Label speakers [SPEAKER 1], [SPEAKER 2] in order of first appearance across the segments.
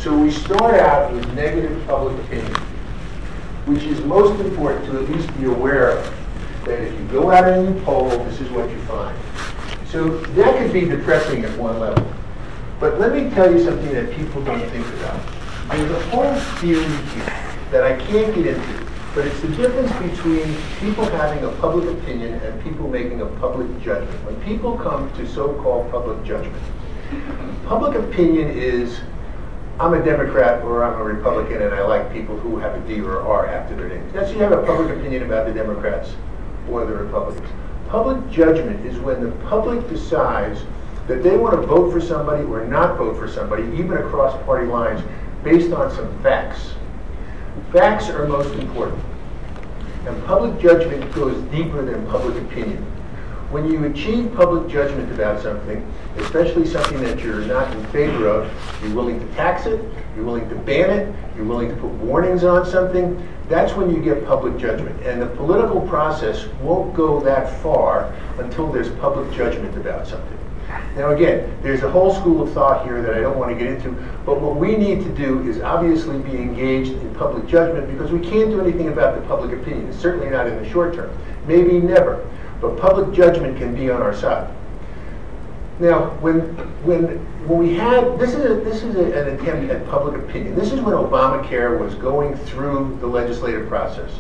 [SPEAKER 1] So we start out with negative public opinion, which is most important to at least be aware of. That if you go out and you poll, this is what you find. So that could be depressing at one level. But let me tell you something that people don't think about. There's a whole theory here that I can't get into, but it's the difference between people having a public opinion and people making a public judgment. When people come to so-called public judgment, public opinion is, I'm a Democrat or I'm a Republican and I like people who have a D or R after their name. That's, you have a public opinion about the Democrats or the Republicans. Public judgment is when the public decides that they want to vote for somebody or not vote for somebody, even across party lines, based on some facts. Facts are most important. And public judgment goes deeper than public opinion. When you achieve public judgment about something, especially something that you're not in favor of, you're willing to tax it, you're willing to ban it, you're willing to put warnings on something, that's when you get public judgment. And the political process won't go that far until there's public judgment about something. Now again, there's a whole school of thought here that I don't want to get into, but what we need to do is obviously be engaged in public judgment because we can't do anything about the public opinion, certainly not in the short term, maybe never, but public judgment can be on our side. Now, when we had, this is an attempt at public opinion. This is when Obamacare was going through the legislative process.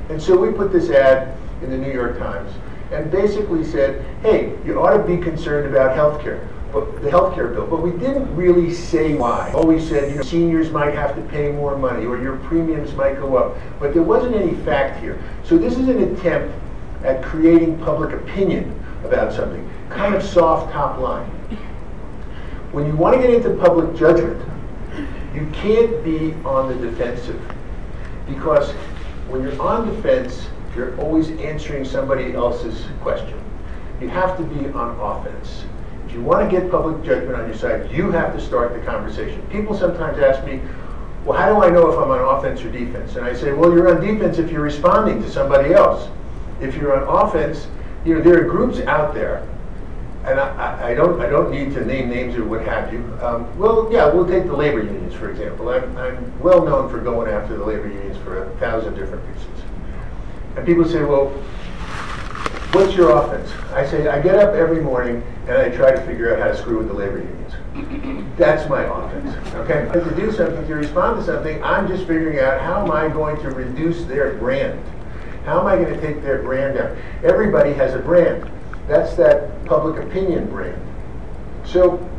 [SPEAKER 1] And so we put this ad in the New York Times and basically said, hey, you ought to be concerned about health care, the health care bill. But we didn't really say why. All we said, you know, seniors might have to pay more money or your premiums might go up. But there wasn't any fact here. So this is an attempt at creating public opinion about something, kind of soft top line. When you want to get into public judgment, you can't be on the defensive. Because when you're on defense, you're always answering somebody else's question. You have to be on offense. If you want to get public judgment on your side, you have to start the conversation. People sometimes ask me, well, how do I know if I'm on offense or defense? And I say, well, you're on defense if you're responding to somebody else. If you're on offense, you know, there are groups out there, and I don't need to name names or what have you. Well, yeah, we'll take the labor unions, for example. I'm well known for going after the labor unions for 1,000 different reasons. And people say, well, what's your offense? I say, I get up every morning and I try to figure out how to screw with the labor unions. That's my offense, okay? To do something, to respond to something, I'm just figuring out how am I going to reduce their brand? How am I going to take their brand down? Everybody has a brand. That's that public opinion brand. So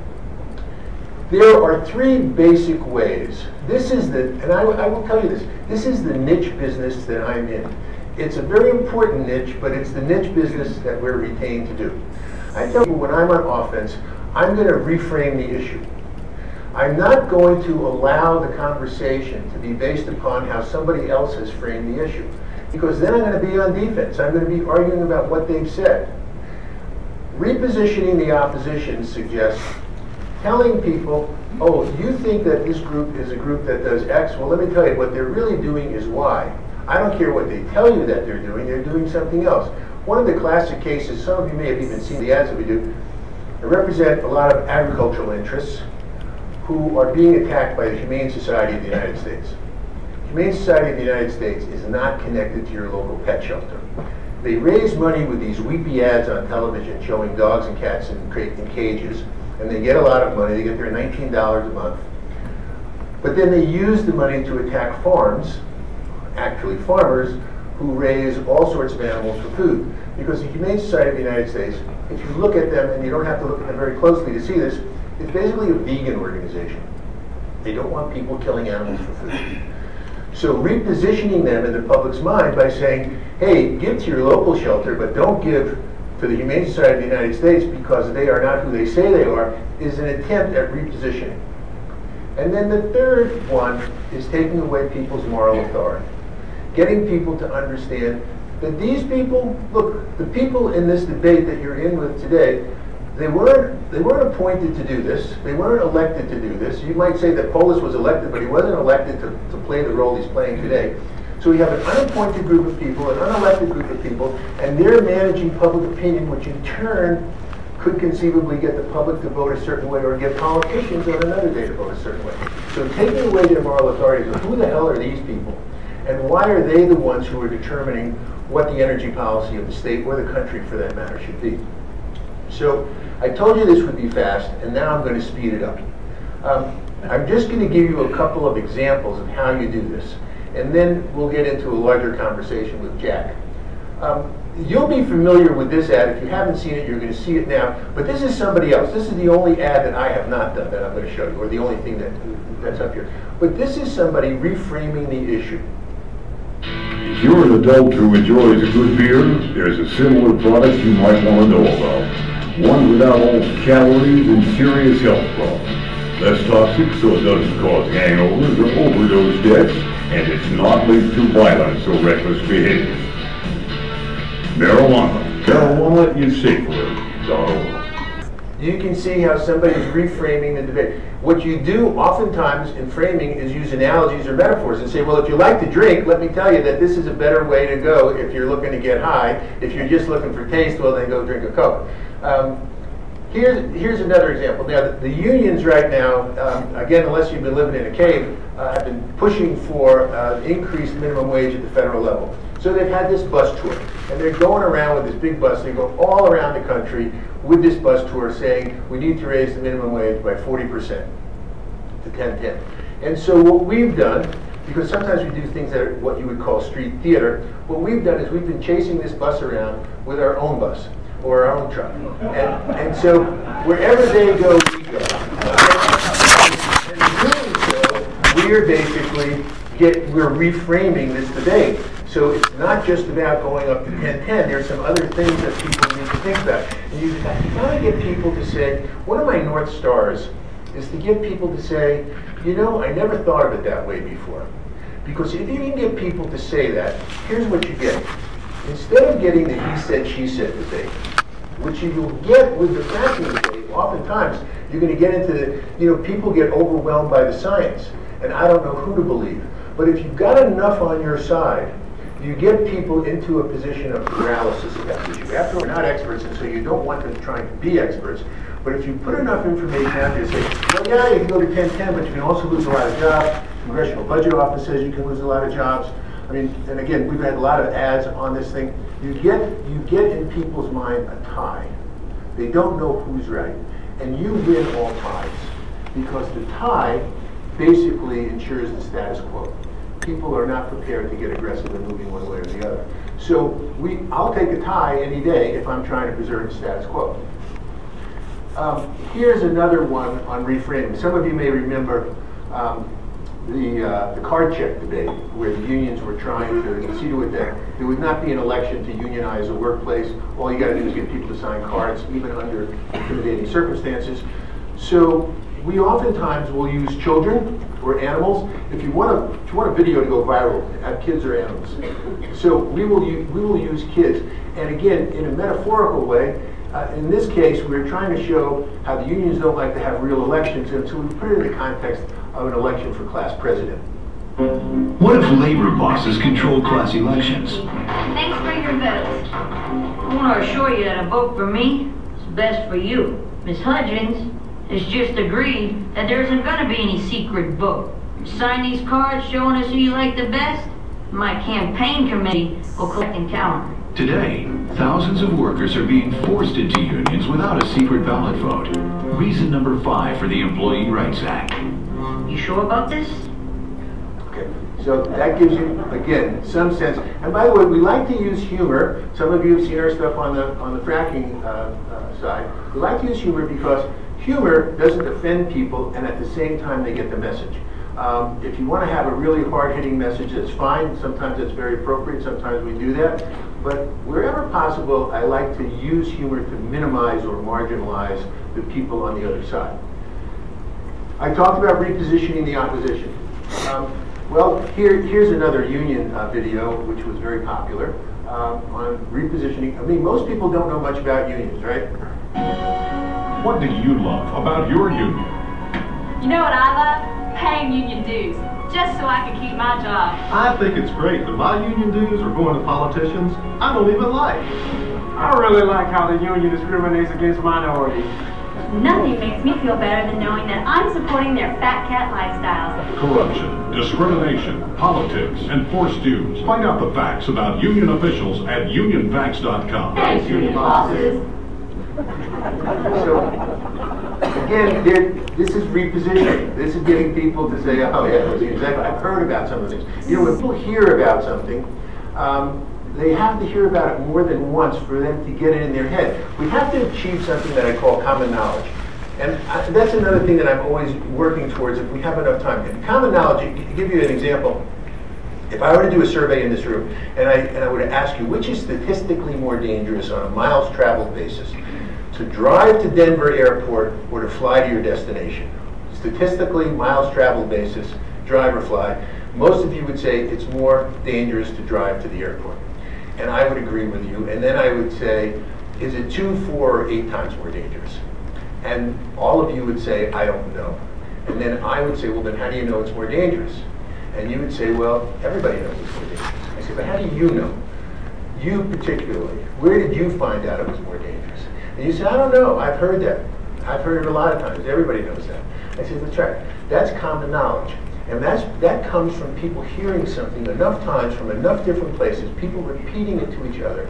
[SPEAKER 1] there are three basic ways. This is the, and I will tell you this is the niche business that I'm in. It's a very important niche, but it's the niche business that we're retained to do. I tell people when I'm on offense, I'm going to reframe the issue. I'm not going to allow the conversation to be based upon how somebody else has framed the issue. Because then I'm going to be on defense. I'm going to be arguing about what they've said. Repositioning the opposition suggests telling people, oh, you think that this group is a group that does X? Well, let me tell you, what they're really doing is Y. I don't care what they tell you that they're doing something else. One of the classic cases, some of you may have even seen the ads that we do, they represent a lot of agricultural interests who are being attacked by the Humane Society of the United States. The Humane Society of the United States is not connected to your local pet shelter. They raise money with these weepy ads on television showing dogs and cats in cages, and they get a lot of money. They get their $19 a month. But then they use the money to attack farms, actually farmers, who raise all sorts of animals for food. Because the Humane Society of the United States, if you look at them, and you don't have to look at them very closely to see this, it's basically a vegan organization. They don't want people killing animals for food. So repositioning them in the public's mind by saying, hey, give to your local shelter, but don't give to the Humane Society of the United States because they are not who they say they are, is an attempt at repositioning. And then the third one is taking away people's moral authority. Getting people to understand that these people, look, the people in this debate that you're in with today, they weren't appointed to do this. They weren't elected to do this. You might say that Polis was elected, but he wasn't elected to play the role he's playing today. So we have an unappointed group of people, an unelected group of people, and they're managing public opinion, which in turn could conceivably get the public to vote a certain way or get politicians on another day to vote a certain way. So taking away their moral authority, who the hell are these people? And why are they the ones who are determining what the energy policy of the state or the country, for that matter, should be? So I told you this would be fast, and now I'm going to speed it up. I'm just going to give you a couple of examples of how you do this, and then we'll get into a larger conversation with Jack. You'll be familiar with this ad. If you haven't seen it, you're going to see it now. But this is somebody else. This is the only ad that I have not done that I'm going to show you, or the only thing that's up here. But this is somebody reframing the issue.
[SPEAKER 2] If you're an adult who enjoys a good beer, there's a similar product you might want to know about. One without all the calories and serious health problems. Less toxic so it doesn't cause hangovers or overdose deaths, and it's not linked to violence or reckless behavior. Marijuana. Marijuana is safer.org.
[SPEAKER 1] You can see how somebody's reframing the debate. What you do oftentimes in framing is use analogies or metaphors and say, well, if you like to drink, let me tell you that this is a better way to go if you're looking to get high. If you're just looking for taste, well, then go drink a Coke. Here's another example. Now, the unions right now, again, unless you've been living in a cave, have been pushing for increased minimum wage at the federal level. So they've had this bus tour, and they're going around with this big bus. They go all around the country with this bus tour saying, we need to raise the minimum wage by 40% to 10.10. And so what we've done, because sometimes we do things that are what you would call street theater, what we've done is we've been chasing this bus around with our own bus or our own truck. And so wherever they go, we go. And in doing so, we're basically we're reframing this debate. So it's not just about going up to 10.10. There's some other things that people need to think about. And you got to get people to say, one of my North Stars is to get people to say, you know, I never thought of it that way before. Because if you can get people to say that, here's what you get. Instead of getting the he said, she said debate, which you will get with the fracking debate, oftentimes you're going to get into the, you know, people get overwhelmed by the science, and I don't know who to believe. But if you've got enough on your side, you get people into a position of paralysis about the issue. After all, we're not experts, and so you don't want them trying to be experts. But if you put enough information out there, say, well, yeah, you can go to 10.10, but you can also lose a lot of jobs. Congressional Budget Office says you can lose a lot of jobs. I mean, and again, we've had a lot of ads on this thing. You get in people's mind a tie. They don't know who's right. And you win all ties. Because the tie basically ensures the status quo. People are not prepared to get aggressive in moving one way or the other. So I'll take a tie any day if I'm trying to preserve the status quo. Here's another one on reframing. Some of you may remember the card check debate, where the unions were trying to see to it that there would not be an election to unionize a workplace. All you got to do is get people to sign cards, even under intimidating circumstances. So we oftentimes will use children or animals. If you want a video to go viral, have kids or animals. So we will use kids. And again, in a metaphorical way, in this case, we're trying to show how the unions don't like to have real elections, and so we put it in the context of an election for class president.
[SPEAKER 3] What if labor bosses control class elections?
[SPEAKER 4] Thanks for your votes. I want to assure you that a vote for me is best for you. Miss Hudgens has just agreed that there isn't going to be any secret vote. Sign these cards showing us who you like the best. My campaign committee will collect and count them.
[SPEAKER 3] Today, thousands of workers are being forced into unions without a secret ballot vote. Reason number 5 for the Employee Rights Act.
[SPEAKER 4] You sure about this?
[SPEAKER 1] Okay, so that gives you, again, some sense. And by the way, we like to use humor. Some of you have seen our stuff on the fracking side. We like to use humor because humor doesn't offend people, and at the same time they get the message. If you want to have a really hard-hitting message, that's fine. Sometimes it's very appropriate. Sometimes we do that. But wherever possible, I like to use humor to minimize or marginalize the people on the other side. I talked about repositioning the opposition. Well, here's another union video, which was very popular, on repositioning. I mean, most people don't know much about unions, right?
[SPEAKER 2] What do you love about your union?
[SPEAKER 5] You know what I love? Paying union dues, just so I can keep my job.
[SPEAKER 6] I think it's great that my union dues are going to politicians I don't even like. I really like how the union discriminates against minorities.
[SPEAKER 5] Nothing makes me feel better than knowing that I'm supporting their fat cat lifestyles.
[SPEAKER 7] Corruption, discrimination, politics, and forced dues. Find out the facts about union officials at unionfacts.com.
[SPEAKER 5] Thanks, union bosses.
[SPEAKER 1] So, again, this is repositioning. This is getting people to say, oh yeah, exactly. I've heard about some of the things. You know, when people hear about something, they have to hear about it more than once for them to get it in their head. We have to achieve something that I call common knowledge. And that's another thing that I'm always working towards if we have enough time. And common knowledge, to give you an example, if I were to do a survey in this room and I were to ask you which is statistically more dangerous on a miles traveled basis, to drive to Denver airport or to fly to your destination. Statistically, miles traveled basis, drive or fly, most of you would say it's more dangerous to drive to the airport. And I would agree with you. And then I would say, is it 2, 4, or 8 times more dangerous? And all of you would say, I don't know. And then I would say, well, then how do you know it's more dangerous? And you would say, well, everybody knows it's more dangerous. I say, but how do you know? You particularly, where did you find out it was more dangerous? And you say, I don't know, I've heard that. I've heard it a lot of times, everybody knows that. I say, that's right, that's common knowledge. And that comes from people hearing something enough times from enough different places, people repeating it to each other,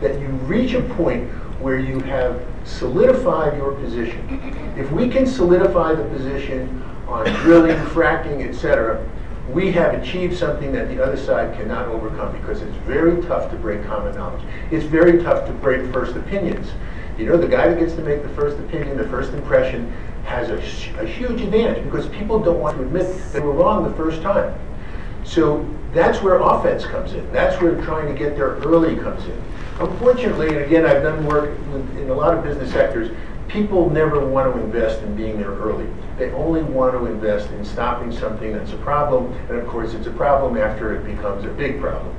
[SPEAKER 1] that you reach a point where you have solidified your position. If we can solidify the position on drilling, fracking, etc., we have achieved something that the other side cannot overcome, because it's very tough to break common knowledge. It's very tough to break first opinions. You know, the guy that gets to make the first opinion, the first impression, has a huge advantage, because people don't want to admit they were wrong the first time. So that's where offense comes in. That's where trying to get there early comes in. Unfortunately, and again, I've done work in a lot of business sectors, people never want to invest in being there early. They only want to invest in stopping something that's a problem, and of course it's a problem after it becomes a big problem.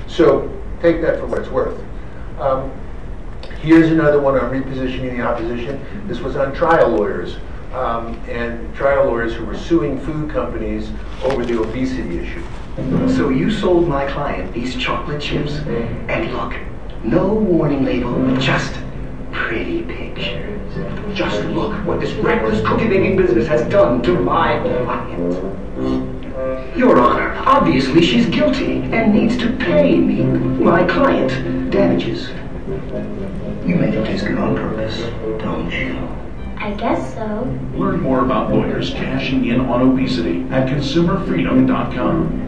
[SPEAKER 1] So take that for what it's worth. Here's another one on repositioning the opposition. This was on trial lawyers, and trial lawyers who were suing food companies over the obesity issue.
[SPEAKER 8] So you sold my client these chocolate chips, and look, no warning label, just pretty pictures. Just look what this reckless cookie-baking business has done to my client. Your Honor, obviously she's guilty and needs to pay me, my client, damages. You make it taste good on purpose, don't you?
[SPEAKER 5] I guess so.
[SPEAKER 3] Learn more about lawyers cashing in on obesity at consumerfreedom.com.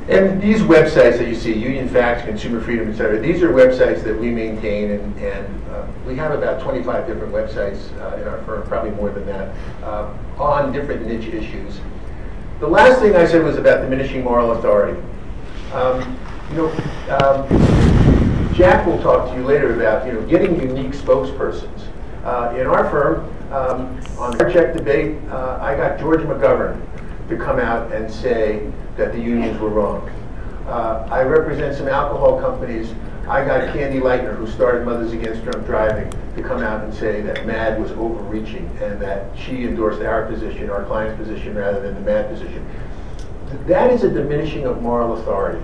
[SPEAKER 1] And these websites that you see, Union Facts, Consumer Freedom, etc., these are websites that we maintain, and we have about 25 different websites in our firm, probably more than that, on different niche issues. The last thing I said was about diminishing moral authority. Jack will talk to you later about getting unique spokespersons. In our firm, on our check debate, I got George McGovern to come out and say that the unions were wrong. I represent some alcohol companies. I got Candy Lightner, who started Mothers Against Drunk Driving, to come out and say that MAD was overreaching and that she endorsed our position, our client's position, rather than the MAD position. That is a diminishing of moral authority,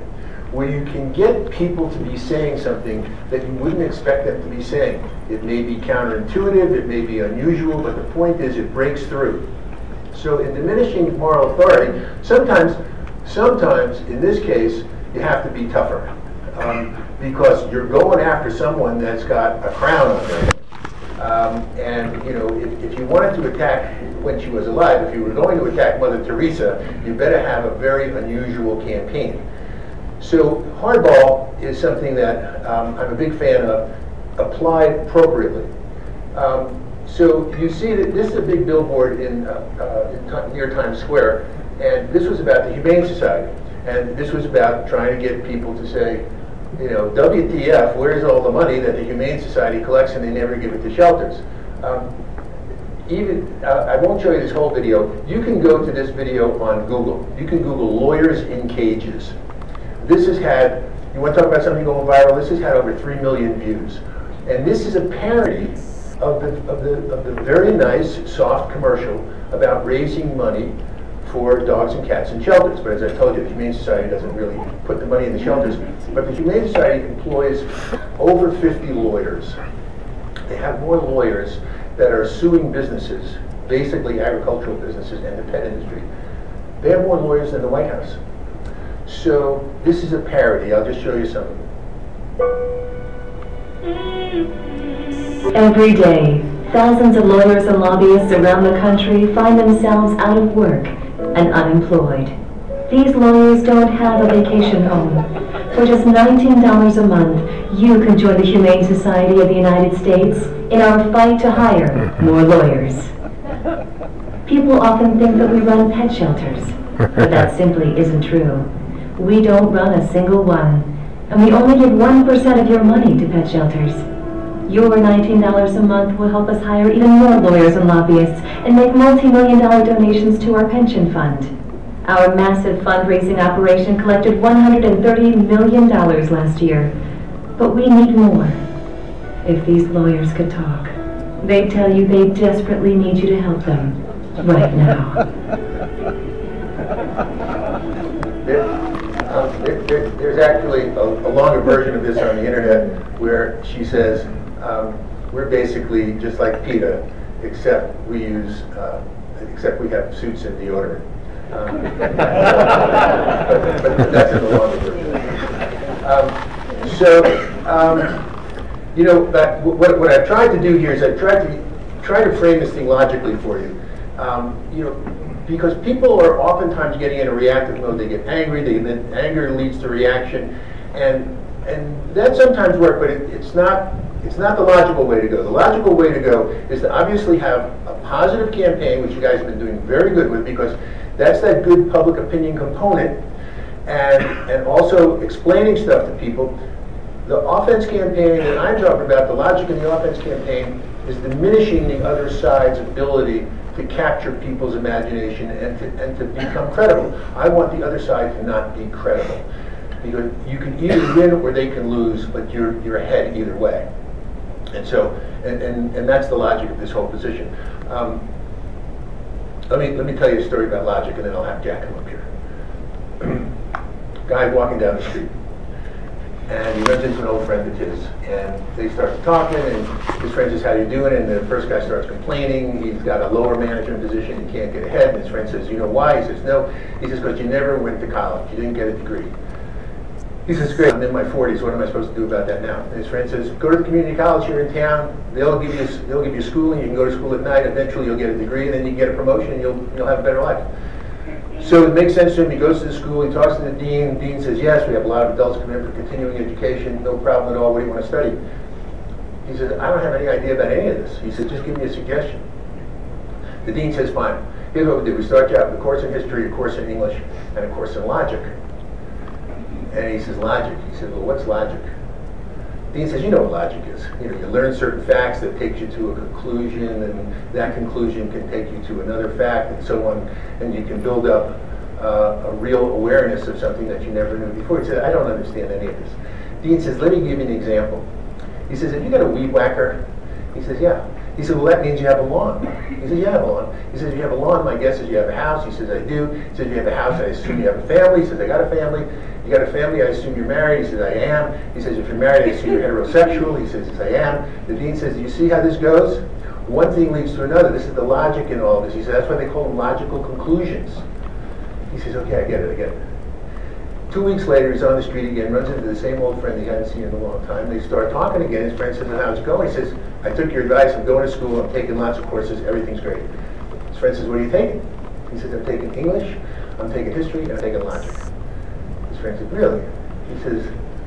[SPEAKER 1] where you can get people to be saying something that you wouldn't expect them to be saying. It may be counterintuitive, it may be unusual, but the point is it breaks through. So in diminishing moral authority, sometimes in this case, you have to be tougher. Because you're going after someone that's got a crown on their head. And if you wanted to attack when she was alive, if you were going to attack Mother Teresa, you better have a very unusual campaign. So hardball is something that I'm a big fan of, applied appropriately. So you see that this is a big billboard near Times Square, and this was about the Humane Society. And this was about trying to get people to say, WTF, where's all the money that the Humane Society collects and they never give it to shelters? I won't show you this whole video. You can go to this video on Google. You can Google lawyers in cages. This has had, you want to talk about something going viral? This has had over 3 million views. And this is a parody of the very nice, soft commercial about raising money for dogs and cats in shelters. But as I told you, the Humane Society doesn't really put the money in the shelters. But the Humane Society employs over 50 lawyers. They have more lawyers that are suing businesses, basically agricultural businesses and the pet industry. They have more lawyers than the White House. So this is a parody. I'll just show you some of them.
[SPEAKER 9] Every day, thousands of lawyers and lobbyists around the country find themselves out of work and unemployed. These lawyers don't have a vacation home. For just $19 a month, you can join the Humane Society of the United States in our fight to hire more lawyers. People often think that we run pet shelters, but that simply isn't true. We don't run a single one, and we only give 1% of your money to pet shelters. Your $19 a month will help us hire even more lawyers and lobbyists and make multi-million-dollar donations to our pension fund. Our massive fundraising operation collected $130 million last year, but we need more. If these lawyers could talk, they'd tell you they desperately need you to help them right now.
[SPEAKER 1] There's actually a longer version of this on the internet where she says, we're basically just like PETA, except we have suits and deodorant. But that's in the longer version. What I've tried to do here is I've tried to frame this thing logically for you. Because people are oftentimes getting in a reactive mode. They get angry. Then anger leads to reaction, and that sometimes works. But it's not the logical way to go. The logical way to go is to obviously have a positive campaign, which you guys have been doing very good with, because that's that good public opinion component, and also explaining stuff to people. The offense campaign that I'm talking about, the logic in the offense campaign, is diminishing the other side's ability to capture people's imagination and to become credible. I want the other side to not be credible, because you can either win or they can lose, but you're ahead either way. And so, and that's the logic of this whole position. Let me tell you a story about logic, and then I'll have Jack come up here. Guy walking down the street, and he runs into an old friend of his, and they start talking, and his friend says, "How you doing?" And the first guy starts complaining. He's got a lower management position, he can't get ahead, and his friend says, "You know why?" He says, "No." He says, "Because you never went to college, you didn't get a degree." He says, "Great, I'm in my 40s, what am I supposed to do about that now?" And his friend says, "Go to the community college here in town, they'll give you schooling, you can go to school at night, eventually you'll get a degree, and then you can get a promotion, and you'll have a better life." So it makes sense to him. He goes to the school, he talks to the dean. The dean says, "Yes, we have a lot of adults come in for continuing education, no problem at all, what do you want to study?" He says, "I don't have any idea about any of this." He said, "Just give me a suggestion." The dean says, "Fine, here's what we do. We start you out with a course in history, a course in English, and a course in logic." And he says, "Logic?" He said, "Well, what's logic?" The dean says, "You know what logic is. You learn certain facts that takes you to a conclusion, and that conclusion can take you to another fact, and so on, and you can build up a real awareness of something that you never knew before." He said, "I don't understand any of this." Dean says, "Let me give you an example." He says, "Have you got a weed whacker?" He says, "Yeah." He said, "Well, that means you have a lawn." He says, "You have a lawn." He says, "You have a lawn, my guess is you have a house." He says, "I do." He says, "You have a house, I assume you have a family." He says, "I got a family." "You got a family, I assume you're married." He says, "I am." He says, "If you're married, I assume you're heterosexual." He says, "Yes, I am." The dean says, "Do you see how this goes? One thing leads to another. This is the logic in all of this." He says, "That's why they call them logical conclusions." He says, "Okay, I get it. 2 weeks later, he's on the street again, runs into the same old friend he hadn't seen in a long time. They start talking again. His friend says, "How's it going?" He says, "I took your advice. I'm going to school. I'm taking lots of courses. Everything's great." His friend says, "What are you taking?" He says, "I'm taking English, I'm taking history, and I'm taking logic." His friend said, "Really?" He says,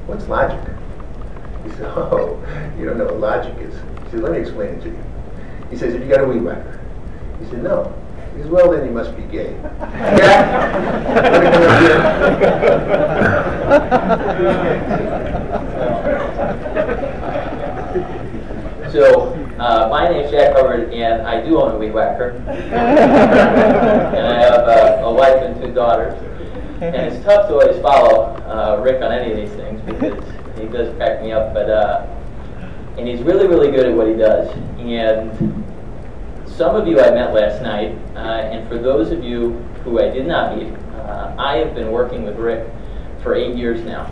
[SPEAKER 1] "What's logic?" He said, "Oh, you don't know what logic is." He said, "Let me explain it to you." He says, "Have you got a weed whacker?" He said, "No." He says, "Well, then you must be gay." Jack, let me come up here.
[SPEAKER 10] So, my name's Jack Hubbard, and I do own a weed whacker. And I have a wife and 2 daughters. And it's tough to always follow Rick on any of these things because he does crack me up. But and he's really, really good at what he does. And some of you I met last night, and for those of you who I did not meet, I have been working with Rick for 8 years now.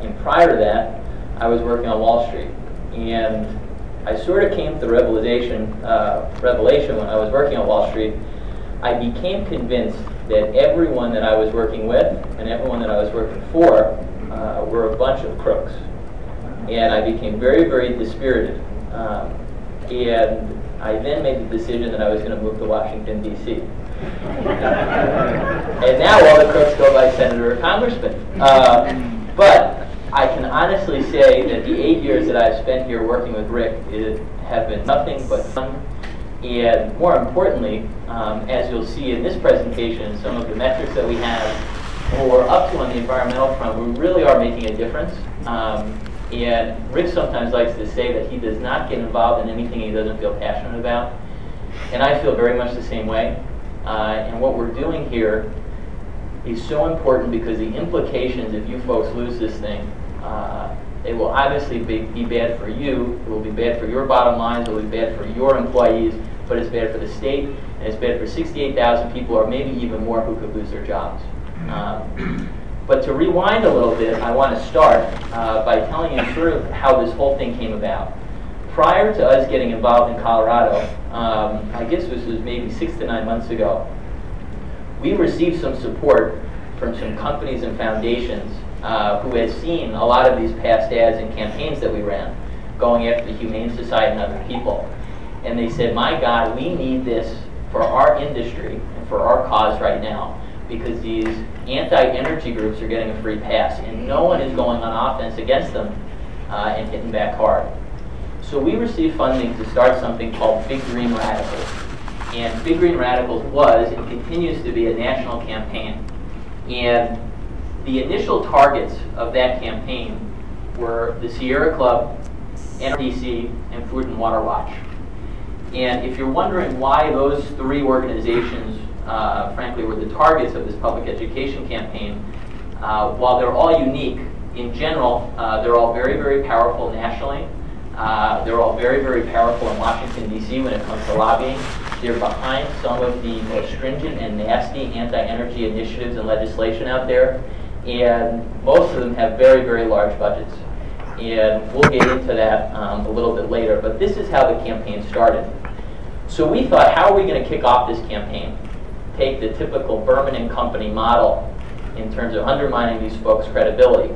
[SPEAKER 10] And prior to that, I was working on Wall Street. And I sort of came to the revelation when I was working on Wall Street. I became convinced that everyone that I was working with and everyone that I was working for were a bunch of crooks. And I became very, very dispirited. And I then made the decision that I was going to move to Washington, D.C. And now all the crooks go by senator or congressman. But I can honestly say that the 8 years that I've spent here working with Rick have been nothing but fun. And more importantly, as you'll see in this presentation, some of the metrics that we have, what we're up to on the environmental front, we really are making a difference. And Rick sometimes likes to say that he does not get involved in anything he doesn't feel passionate about. And I feel very much the same way. And what we're doing here is so important because the implications, if you folks lose this thing, it will obviously be bad for you, it will be bad for your bottom lines, it will be bad for your employees, but it's bad for the state, and it's bad for 68,000 people, or maybe even more, who could lose their jobs. But to rewind a little bit, I want to start by telling you sort of how this whole thing came about. Prior to us getting involved in Colorado, I guess this was maybe 6 to 9 months ago, we received some support from some companies and foundations who had seen a lot of these past ads and campaigns that we ran, going after the Humane Society and other people. And they said, my God, we need this for our industry and for our cause right now, because these anti-energy groups are getting a free pass, and no one is going on offense against them and hitting back hard. So we received funding to start something called Big Green Radicals. And Big Green Radicals was and continues to be a national campaign. And the initial targets of that campaign were the Sierra Club, NRDC, and Food and Water Watch. And if you're wondering why those three organizations, frankly, were the targets of this public education campaign, while they're all unique, in general, they're all very, very powerful nationally. They're all very, very powerful in Washington, D.C. when it comes to lobbying. They're behind some of the most stringent and nasty anti-energy initiatives and legislation out there. And most of them have very, very large budgets. And we'll get into that a little bit later. But this is how the campaign started. So we thought, how are we going to kick off this campaign? Take the typical Berman and Company model in terms of undermining these folks' credibility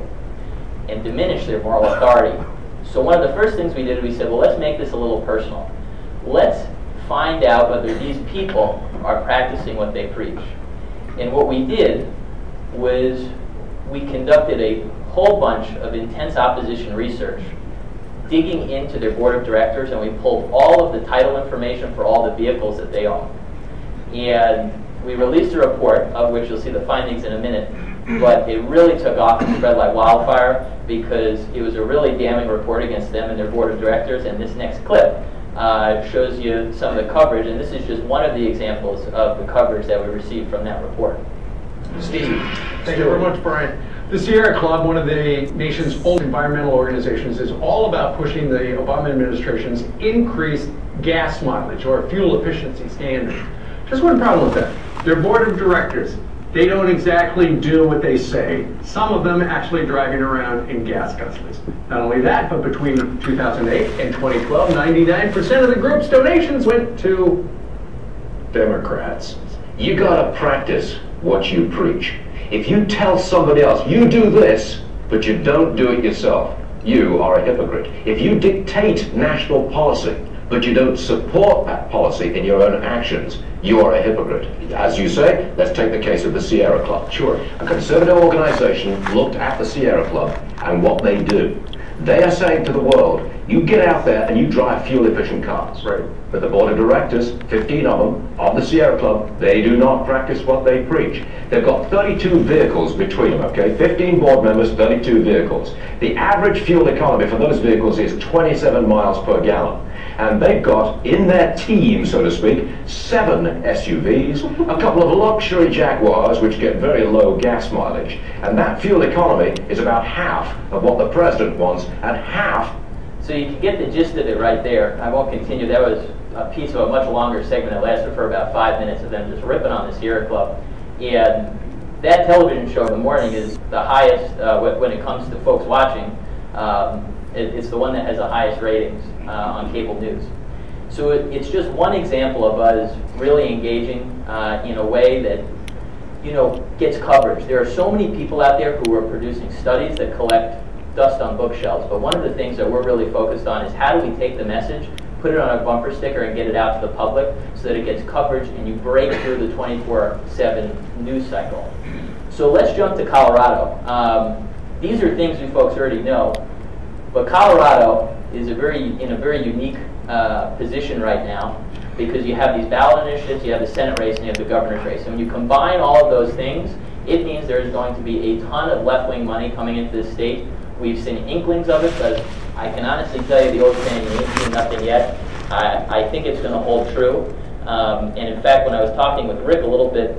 [SPEAKER 10] and diminish their moral authority. So one of the first things we did, we said, well, let's make this a little personal. Let's find out whether these people are practicing what they preach. And what we did was we conducted a whole bunch of intense opposition research, digging into their board of directors, and we pulled all of the title information for all the vehicles that they own. And we released a report, of which you'll see the findings in a minute, but it really took off and spread like wildfire because it was a really damning report against them and their board of directors. And this next clip shows you some of the coverage, and this is just one of the examples of the coverage that we received from that report.
[SPEAKER 11] Steve. Thank you very much, Brian. The Sierra Club, one of the nation's oldest environmental organizations, is all about pushing the Obama administration's increased gas mileage or fuel efficiency standards. Just one problem with that. Their board of directors, they don't exactly do what they say. Some of them actually driving around in gas guzzlers. Not only that, but between 2008 and 2012, 99% of the group's donations went to Democrats.
[SPEAKER 12] You gotta practice what you preach. If you tell somebody else, you do this, but you don't do it yourself, you are a hypocrite. If you dictate national policy, but you don't support that policy in your own actions, you are a hypocrite. As you say, let's take the case of the Sierra Club. Sure. A conservative organization looked at the Sierra Club and what they do. They are saying to the world, you get out there and you drive fuel-efficient cars. Right. But the board of directors, 15 of them, of the Sierra Club, they do not practice what they preach. They've got 32 vehicles between them, okay? 15 board members, 32 vehicles. The average fuel economy for those vehicles is 27 miles per gallon. And they've got, in their team, so to speak, 7 SUVs, a couple of luxury Jaguars, which get very low gas mileage. And that fuel economy is about half of what the president wants, and half.
[SPEAKER 10] So you can get the gist of it right there. I won't continue. That was a piece of a much longer segment that lasted for about 5 minutes of them just ripping on the Sierra Club. And that television show in the morning is the highest, when it comes to folks watching, it's the one that has the highest ratings on cable news. So it's just one example of us really engaging in a way that, you know, gets coverage. There are so many people out there who are producing studies that collect dust on bookshelves, but one of the things that we're really focused on is how do we take the message, put it on a bumper sticker, and get it out to the public so that it gets coverage and you break through the 24/7 news cycle. So let's jump to Colorado. These are things you folks already know, but Colorado is in a very unique position right now because you have these ballot initiatives, you have the Senate race, and you have the governor's race. And when you combine all of those things, it means there's going to be a ton of left-wing money coming into the state. We've seen inklings of it, but I can honestly tell you the old saying, you ain't seen nothing yet. I think it's going to hold true. And in fact, when I was talking with Rick a little bit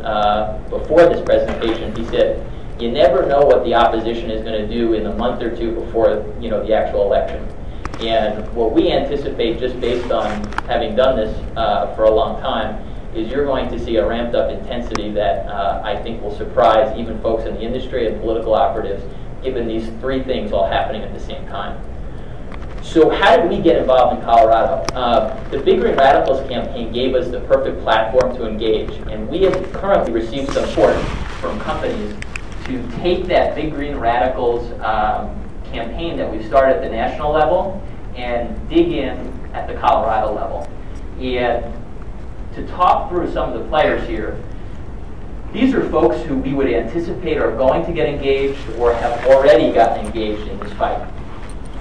[SPEAKER 10] before this presentation, he said, you never know what the opposition is going to do in the month or two before, you know, the actual election. And what we anticipate, just based on having done this for a long time, is you're going to see a ramped up intensity that I think will surprise even folks in the industry and political operatives, given these three things all happening at the same time. So how did we get involved in Colorado? The Big Green Radicals campaign gave us the perfect platform to engage, and we have currently received support from companies to take that Big Green Radicals campaign that we started at the national level and dig in at the Colorado level. And to talk through some of the players here, these are folks who we would anticipate are going to get engaged or have already gotten engaged in this fight.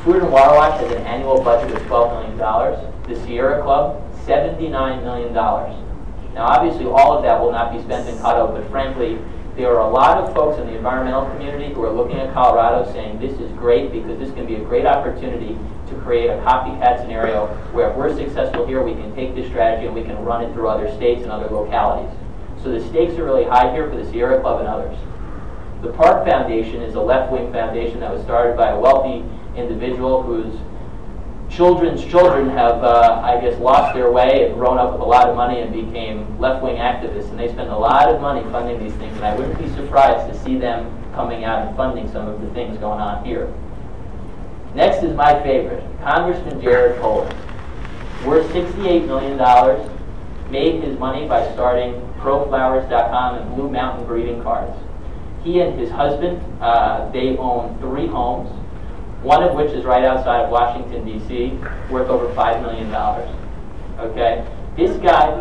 [SPEAKER 10] Food and Water Watch has an annual budget of $12 million. The Sierra Club, $79 million. Now obviously all of that will not be spent in Colorado, but frankly, there are a lot of folks in the environmental community who are looking at Colorado saying this is great because this can be a great opportunity to create a copycat scenario where if we're successful here, we can take this strategy and we can run it through other states and other localities. So the stakes are really high here for the Sierra Club and others. The Park Foundation is a left-wing foundation that was started by a wealthy individual whose children's children have, I guess, lost their way and grown up with a lot of money and became left-wing activists. And they spend a lot of money funding these things. And I wouldn't be surprised to see them coming out and funding some of the things going on here. Next is my favorite, Congressman Jared Polis. Worth $68 million. Made his money by starting ProFlowers.com and Blue Mountain Breeding Cards. He and his husband, they own 3 homes, one of which is right outside of Washington, D.C., worth over $5 million. Okay? This guy,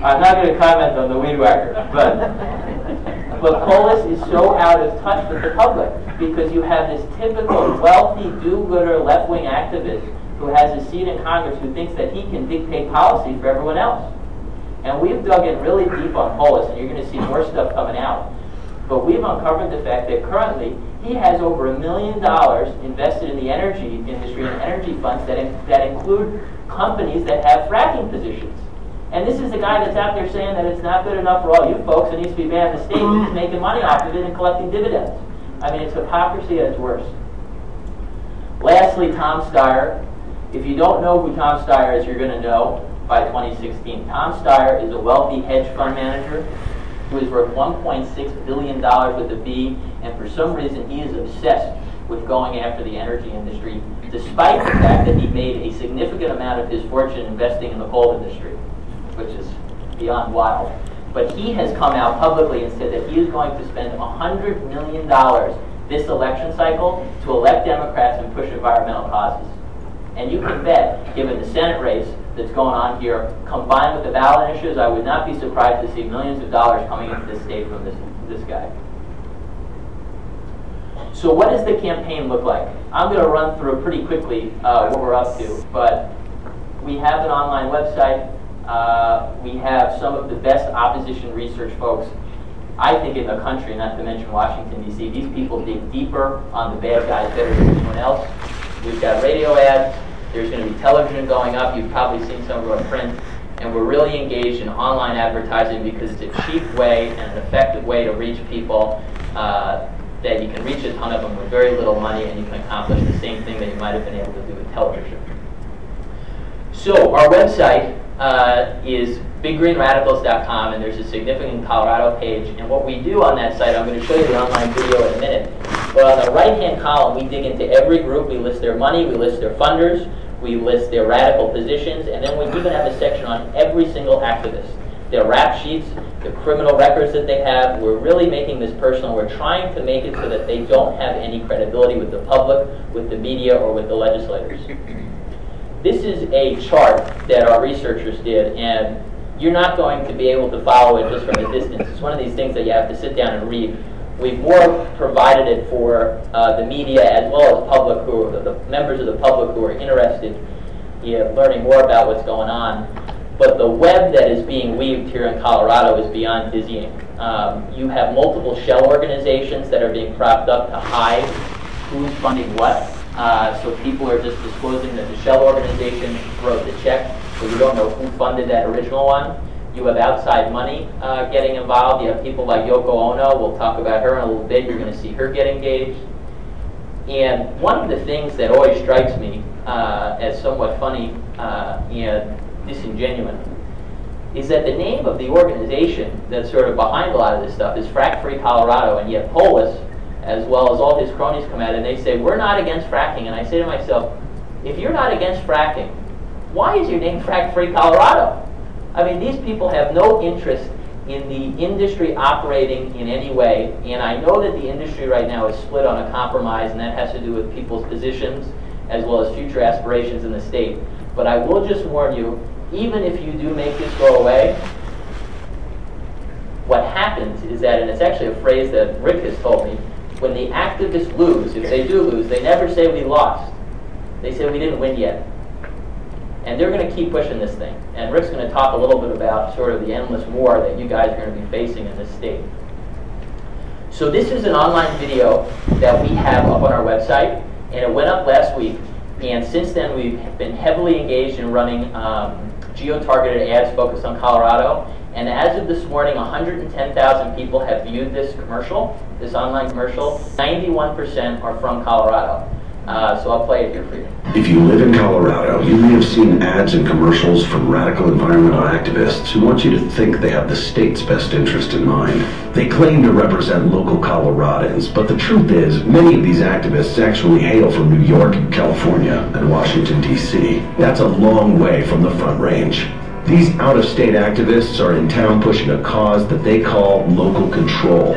[SPEAKER 10] I'm not going to comment on the weed whacker, but Polis is so out of touch with the public because you have this typical wealthy, do-gooder, left-wing activist who has a seat in Congress who thinks that he can dictate policy for everyone else. And we've dug in really deep on Polis, and you're going to see more stuff coming out. But we've uncovered the fact that currently he has over $1 million invested in the energy industry and energy funds that include companies that have fracking positions. And this is the guy that's out there saying that it's not good enough for all you folks, it needs to be banned in the state, and he's making money off of it and collecting dividends. I mean, it's hypocrisy at its worst. Lastly, Tom Steyer. If you don't know who Tom Steyer is, you're going to know by 2016. Tom Steyer is a wealthy hedge fund manager who is worth $1.6 billion with a B, and for some reason he is obsessed with going after the energy industry, despite the fact that he made a significant amount of his fortune investing in the coal industry, which is beyond wild. But he has come out publicly and said that he is going to spend $100 million this election cycle to elect Democrats and push environmental causes. And you can bet, given the Senate race that's going on here, combined with the ballot initiatives, I would not be surprised to see millions of dollars coming into this state from this guy. So what does the campaign look like? I'm going to run through pretty quickly what we're up to, but we have an online website. We have some of the best opposition research folks, I think, in the country, not to mention Washington, D.C. These people dig deeper on the bad guys better than anyone else. We've got radio ads. There's going to be television going up. You've probably seen some of our print. And we're really engaged in online advertising because it's a cheap way and an effective way to reach people that you can reach a ton of them with very little money, and you can accomplish the same thing that you might have been able to do with television. So our website is biggreenradicals.com, and there's a significant Colorado page. And what we do on that site, I'm going to show you the online video in a minute, but on the right-hand column, we dig into every group. We list their money, we list their funders, we list their radical positions, and then we even have a section on every single activist. Their rap sheets, the criminal records that they have. We're really making this personal. We're trying to make it so that they don't have any credibility with the public, with the media, or with the legislators. This is a chart that our researchers did, and you're not going to be able to follow it just from a distance. It's one of these things that you have to sit down and read. We've more provided it for the media as well as public, who are the members of the public who are interested in learning more about what's going on. But the web that is being weaved here in Colorado is beyond dizzying. You have multiple shell organizations that are being propped up to hide who's funding what. So people are just disclosing that the shell organization wrote the check, so you don't know who funded that original one. You have outside money getting involved. You have people like Yoko Ono. We'll talk about her in a little bit. You're going to see her get engaged. And one of the things that always strikes me as somewhat funny and disingenuous is that the name of the organization that's sort of behind a lot of this stuff is Frack Free Colorado, and yet Polis, as well as all his cronies, come out and they say, we're not against fracking. And I say to myself, if you're not against fracking, why is your name Frack Free Colorado? I mean, these people have no interest in the industry operating in any way, and I know that the industry right now is split on a compromise, and that has to do with people's positions as well as future aspirations in the state. But I will just warn you, even if you do make this go away, what happens is that, and it's actually a phrase that Rick has told me, when the activists lose, if they do lose, they never say we lost. They say we didn't win yet. And they're going to keep pushing this thing. And Rick's going to talk a little bit about sort of the endless war that you guys are going to be facing in this state. So this is an online video that we have up on our website, and it went up last week. And since then, we've been heavily engaged in running geo-targeted ads focused on Colorado. And as of this morning, 110,000 people have viewed this commercial, this online commercial. 91% are from Colorado. So I'll play it here for you.
[SPEAKER 13] If you live in Colorado, you may have seen ads and commercials from radical environmental activists who want you to think they have the state's best interest in mind. They claim to represent local Coloradans, but the truth is, many of these activists actually hail from New York, California, and Washington, D.C. That's a long way from the Front Range. These out-of-state activists are in town pushing a cause that they call local control.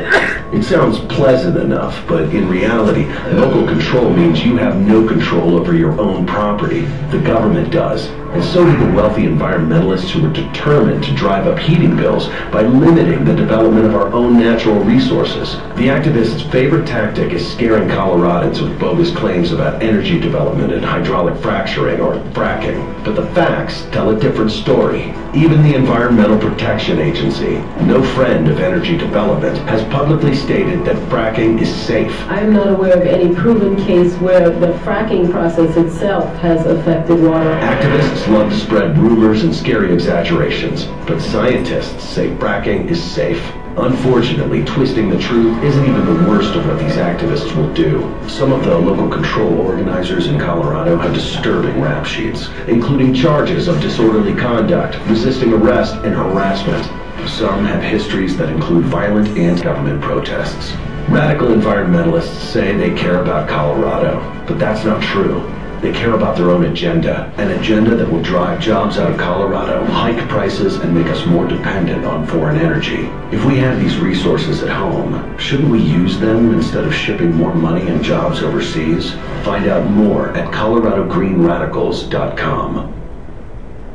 [SPEAKER 13] It sounds pleasant enough, but in reality, local control means you have no control over your own property. The government does. And so do the wealthy environmentalists who are determined to drive up heating bills by limiting the development of our own natural resources. The activists' favorite tactic is scaring Coloradans with bogus claims about energy development and hydraulic fracturing or fracking. But the facts tell a different story. Even the Environmental Protection Agency, no friend of energy development, has publicly stated that fracking is safe.
[SPEAKER 14] I am not aware of any proven case where the fracking process itself has affected water.
[SPEAKER 13] Activists love to spread rumors and scary exaggerations, but scientists say fracking is safe. Unfortunately, twisting the truth isn't even the worst of what these activists will do. Some of the local control organizers in Colorado have disturbing rap sheets, including charges of disorderly conduct, resisting arrest, and harassment. Some have histories that include violent anti-government protests. Radical environmentalists say they care about Colorado, but that's not true. They care about their own agenda, an agenda that will drive jobs out of Colorado, hike prices, and make us more dependent on foreign energy. If we have these resources at home, shouldn't we use them instead of shipping more money and jobs overseas? Find out more at coloradogreenradicals.com.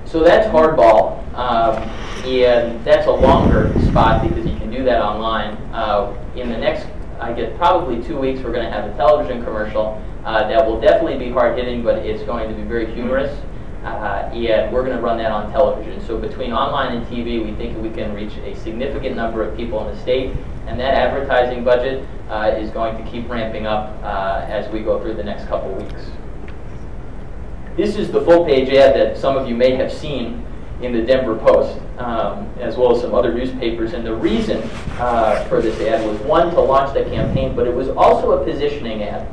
[SPEAKER 10] So that's hardball, and that's a longer spot because you can do that online. In the next, probably 2 weeks, we're going to have a television commercial that will definitely be hard-hitting, but it's going to be very humorous, and we're going to run that on television. So between online and TV, we think we can reach a significant number of people in the state, and that advertising budget is going to keep ramping up as we go through the next couple weeks. This is the full-page ad that some of you may have seen in the Denver Post, as well as some other newspapers. And the reason for this ad was, one, to launch the campaign, but it was also a positioning ad.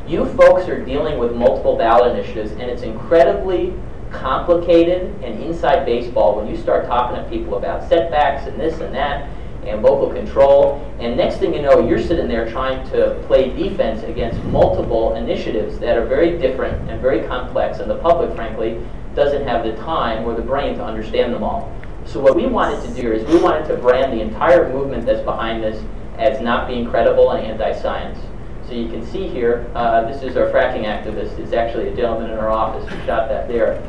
[SPEAKER 10] You folks are dealing with multiple ballot initiatives, and it's incredibly complicated, and inside baseball, when you start talking to people about setbacks and this and that, and local control, and next thing you know, you're sitting there trying to play defense against multiple initiatives that are very different and very complex, and the public, frankly, doesn't have the time or the brain to understand them all. So what we wanted to do is we wanted to brand the entire movement that's behind this as not being credible and anti-science. So you can see here, this is our fracking activist. It's actually a gentleman in our office who shot that there.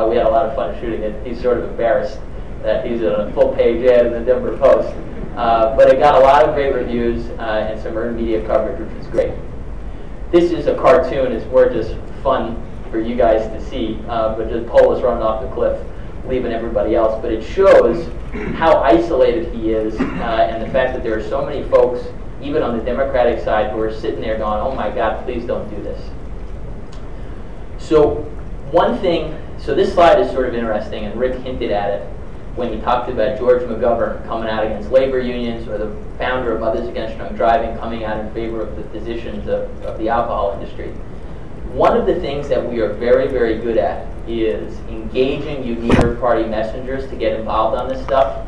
[SPEAKER 10] We had a lot of fun shooting it. He's sort of embarrassed that he's in a full-page ad in the Denver Post. But it got a lot of great reviews and some earned media coverage, which was great. This is a cartoon. It's more just fun for you guys to see, but just Paul is running off the cliff, leaving everybody else. But it shows how isolated he is, and the fact that there are so many folks, even on the Democratic side, who are sitting there going, oh my God, please don't do this. So one thing, so this slide is sort of interesting, and Rick hinted at it when he talked about George McGovern coming out against labor unions, or the founder of Mothers Against Drunk Driving coming out in favor of the positions of the alcohol industry. One of the things that we are very, very good at is engaging unique third-party messengers to get involved on this stuff,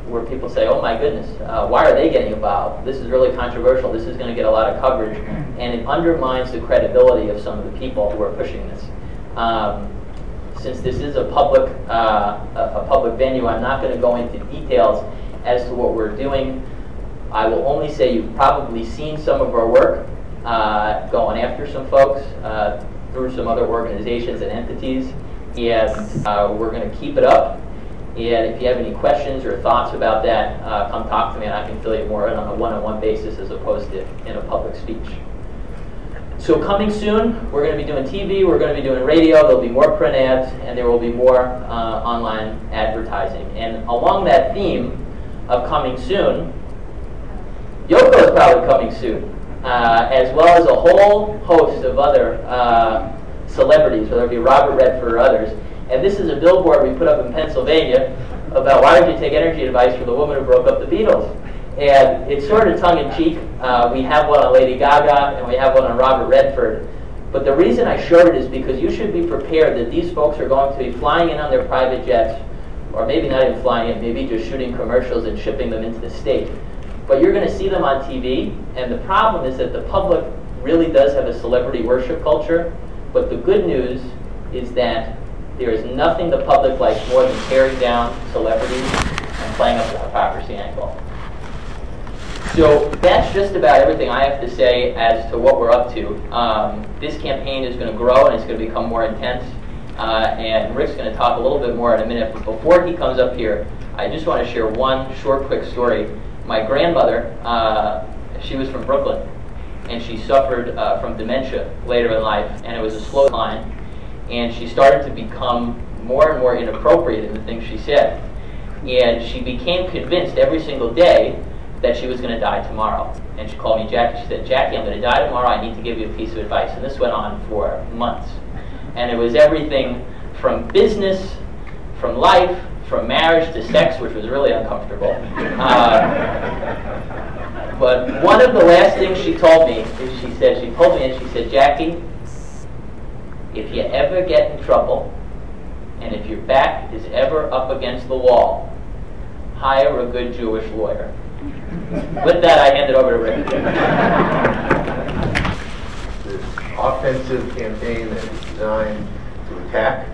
[SPEAKER 10] where people say, oh my goodness, why are they getting involved? This is really controversial. This is going to get a lot of coverage. And it undermines the credibility of some of the people who are pushing this. Since this is a public venue, I'm not going to go into details as to what we're doing. I will only say you've probably seen some of our work going after some folks through some other organizations and entities, and we're going to keep it up. And if you have any questions or thoughts about that, come talk to me, and I can fill you more in on a one-on-one basis as opposed to in a public speech. So coming soon, we're going to be doing TV, we're going to be doing radio, there'll be more print ads, and there will be more online advertising. And along that theme of coming soon, Yoko is probably coming soon, as well as a whole host of other celebrities, whether it be Robert Redford or others. And this is a billboard we put up in Pennsylvania about why don't you take energy advice from the woman who broke up the Beatles. And it's sort of tongue-in-cheek. We have one on Lady Gaga, and we have one on Robert Redford. But the reason I showed it is because you should be prepared that these folks are going to be flying in on their private jets, or maybe not even flying in, maybe just shooting commercials and shipping them into the state. But you're going to see them on TV, and the problem is that the public really does have a celebrity worship culture. But the good news is that there is nothing the public likes more than tearing down celebrities and playing up the hypocrisy angle. So that's just about everything I have to say as to what we're up to. This campaign is going to grow and it's going to become more intense. And Rick's going to talk a little bit more in a minute. But before he comes up here, I just want to share one short, quick story. My grandmother, she was from Brooklyn, and she suffered from dementia later in life, and it was a slow decline. And she started to become more and more inappropriate in the things she said. And she became convinced every single day that she was going to die tomorrow. And she called me Jackie. She said, Jackie, I'm going to die tomorrow. I need to give you a piece of advice. And this went on for months. And it was everything from business, from life, from marriage to sex, which was really uncomfortable. But one of the last things she told me is she pulled me and she said, Jackie, if you ever get in trouble, and if your back is ever up against the wall, hire a good Jewish lawyer. With that, I hand it over to Rick.
[SPEAKER 1] This offensive campaign that is designed to attack.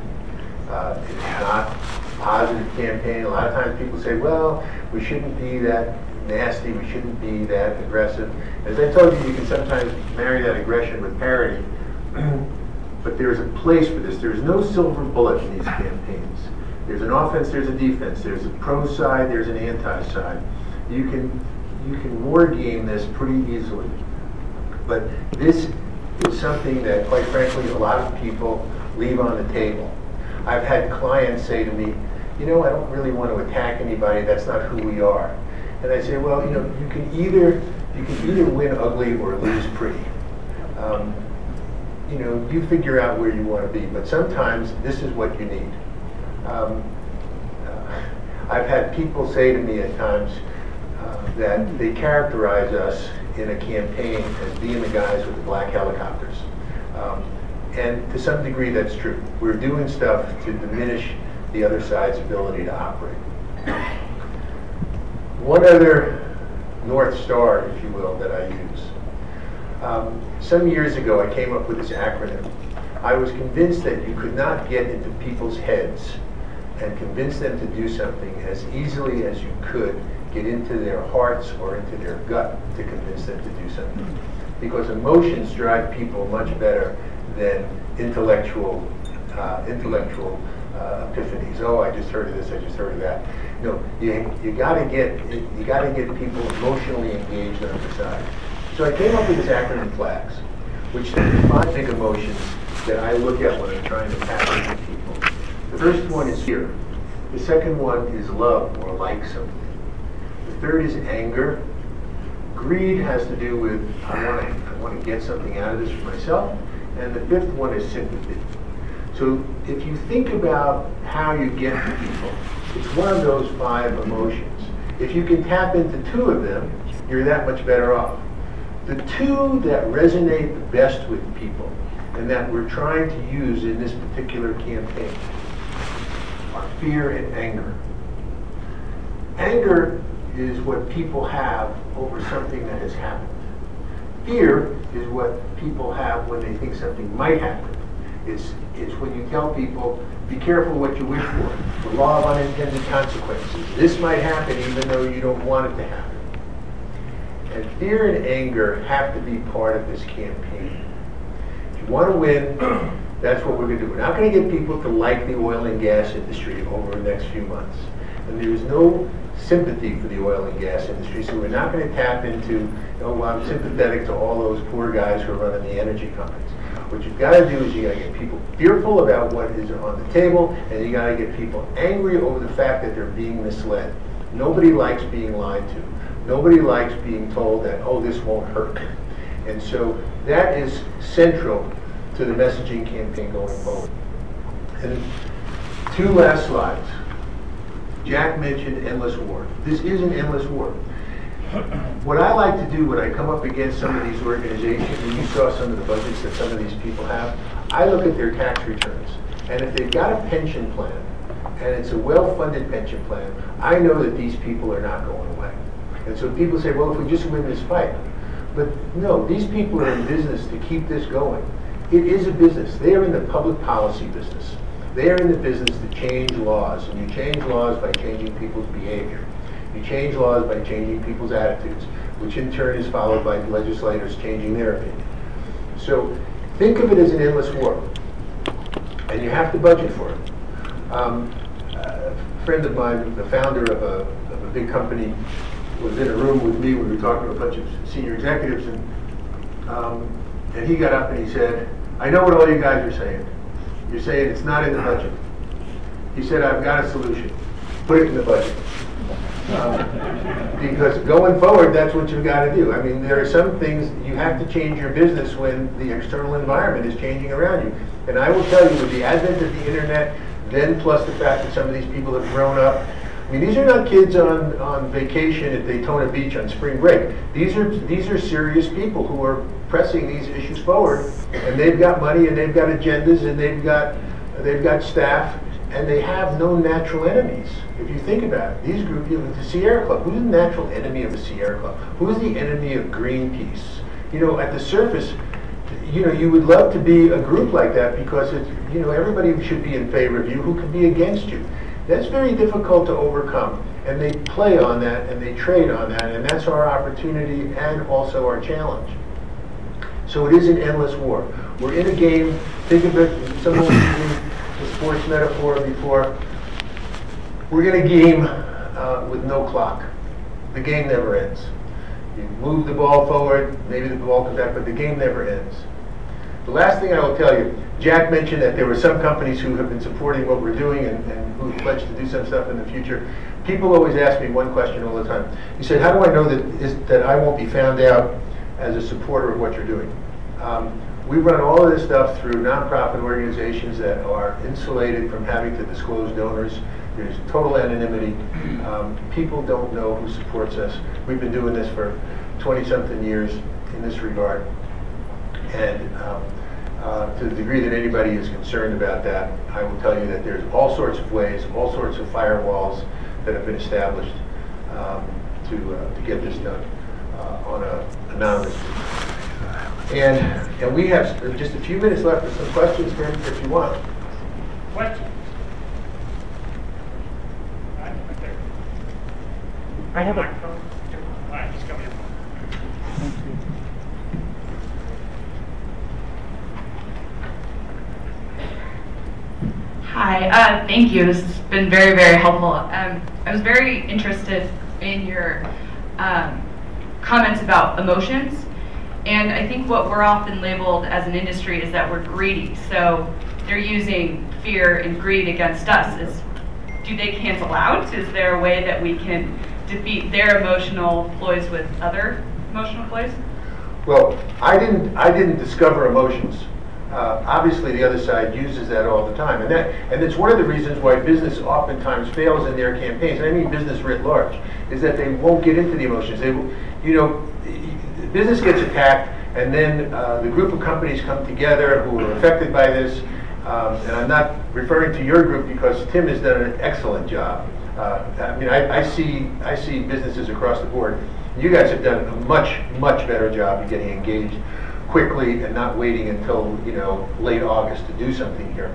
[SPEAKER 1] It's not a positive campaign. A lot of times people say, well, we shouldn't be that nasty, we shouldn't be that aggressive. As I told you, you can sometimes marry that aggression with parity. But there's a place for this. There's no silver bullet in these campaigns. There's an offense, there's a defense. There's a pro side, there's an anti side. You can war game this pretty easily. But this is something that, quite frankly, a lot of people leave on the table. I've had clients say to me, you know, I don't really want to attack anybody. That's not who we are. And I say, well, you know, you can either win ugly or lose pretty. You know, you figure out where you want to be, but sometimes this is what you need. I've had people say to me at times that they characterize us in a campaign as being the guys with the black helicopters. And to some degree, that's true. We're doing stuff to diminish the other side's ability to operate. One other North Star, if you will, that I use. Some years ago, I came up with this acronym. I was convinced that you could not get into people's heads and convince them to do something as easily as you could get into their hearts or into their gut to convince them to do something. Because emotions drive people much better than intellectual epiphanies. Oh, I just heard of this, I just heard of that. No, you gotta get people emotionally engaged on the side. So I came up with this acronym FLAGS, which stands for 5 big emotions that I look at when I'm trying to tap into people. The first one is fear. The second one is love or like something. The third is anger. Greed has to do with I want to get something out of this for myself. And the fifth one is sympathy. So if you think about how you get to people, it's one of those 5 emotions. If you can tap into 2 of them, you're that much better off. The 2 that resonate the best with people and that we're trying to use in this particular campaign are fear and anger. Anger is what people have over something that has happened. Fear is what people have when they think something might happen. It's when you tell people, be careful what you wish for. The law of unintended consequences. This might happen even though you don't want it to happen. And fear and anger have to be part of this campaign. If you want to win, that's what we're going to do. We're not going to get people to like the oil and gas industry over the next few months. And there's no sympathy for the oil and gas industry, so we're not going to tap into, oh, well, I'm sympathetic to all those poor guys who are running the energy companies. What you've got to do is you got to get people fearful about what is on the table, and you got to get people angry over the fact that they're being misled. Nobody likes being lied to. Nobody likes being told that, oh, this won't hurt. And so that is central to the messaging campaign going forward. And 2 last slides. Jack mentioned endless war. This is an endless war. What I like to do when I come up against some of these organizations, and you saw some of the budgets that some of these people have, I look at their tax returns. And if they've got a pension plan, and it's a well-funded pension plan, I know that these people are not going away. And so people say, well, if we just win this fight. But no, these people are in business to keep this going. It is a business. They are in the public policy business. They are in the business to change laws. And you change laws by changing people's behavior. You change laws by changing people's attitudes, which in turn is followed by legislators changing their opinion. So think of it as an endless war. And you have to budget for it. A friend of mine, the founder of a big company, was in a room with me. We were talking to a bunch of senior executives, and he got up and he said, I know what all you guys are saying. You're saying it's not in the budget. He said, I've got a solution. Put it in the budget. Because going forward, that's what you've got to do. I mean, there are some things you have to change your business when the external environment is changing around you. And I will tell you, with the advent of the internet, then plus the fact that some of these people have grown up, I mean, these are not kids on vacation at Daytona Beach on spring break. These are serious people who are pressing these issues forward, and they've got money, and they've got agendas, and they've got staff, and they have no natural enemies. If you think about it, these groups, the Sierra Club, who's the natural enemy of the Sierra Club? Who's the enemy of Greenpeace? You know, at the surface, you know, you would love to be a group like that because it's, you know, everybody should be in favor of you. Who could be against you? That's very difficult to overcome, and they play on that and they trade on that, and that's our opportunity and also our challenge. So it is an endless war. We're in a game. Think of it, someone was using the sports metaphor before. We're in a game with no clock. The game never ends. You move the ball forward, maybe the ball comes back, but the game never ends. The last thing I will tell you, Jack mentioned that there were some companies who have been supporting what we're doing and who have pledged to do some stuff in the future. People always ask me one question all the time. He said, how do I know that I won't be found out as a supporter of what you're doing? We run all of this stuff through nonprofit organizations that are insulated from having to disclose donors. There's total anonymity. People don't know who supports us. We've been doing this for 20-something years in this regard. And to the degree that anybody is concerned about that, I will tell you that there's all sorts of ways, all sorts of firewalls that have been established to get this done on an anonymous basis. And we have just a few minutes left for some questions, Tim, if you want.
[SPEAKER 6] Questions?
[SPEAKER 15] I have a...
[SPEAKER 6] All right, just come here.
[SPEAKER 15] Thank you.
[SPEAKER 16] Hi, thank you. This has been very, very helpful. I was very interested in your comments about emotions. And I think what we're often labeled as an industry is that we're greedy. So they're using fear and greed against us. Do they cancel out? Is there a way that we can defeat their emotional ploys with other emotional ploys?
[SPEAKER 1] Well, I didn't discover emotions. Obviously, the other side uses that all the time, and it's one of the reasons why business oftentimes fails in their campaigns. And I mean business writ large, is that they won't get into the emotions. They, you know, business gets attacked, and then the group of companies come together who are affected by this. And I'm not referring to your group because Tim has done an excellent job. I mean, I see businesses across the board. You guys have done a much, much better job of getting engaged quickly and not waiting until, you know, late August to do something here.